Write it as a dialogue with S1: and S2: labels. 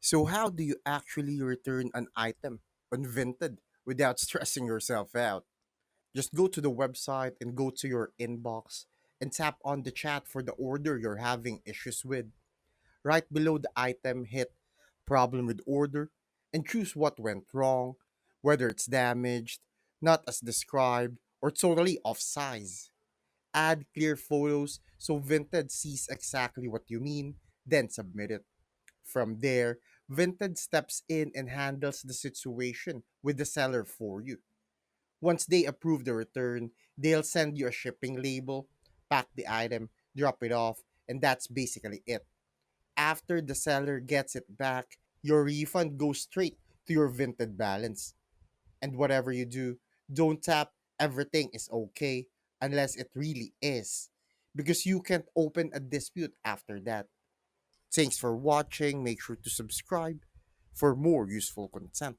S1: So, how do you actually return an item on Vinted without stressing yourself out? Just go to the website and go to your inbox and tap on the chat for the order you're having issues with. Right below the item, hit problem with order and choose what went wrong, whether it's damaged, not as described, or totally off size. Add clear photos so Vinted sees exactly what you mean, then submit it. From there, Vinted steps in and handles the situation with the seller for you. Once they approve the return, they'll send you a shipping label, pack the item, drop it off, and that's basically it. After the seller gets it back, your refund goes straight to your Vinted balance. And whatever you do, don't tap everything is okay unless it really is. Because you can't open a dispute after that. Thanks for watching. Make sure to subscribe for more useful content.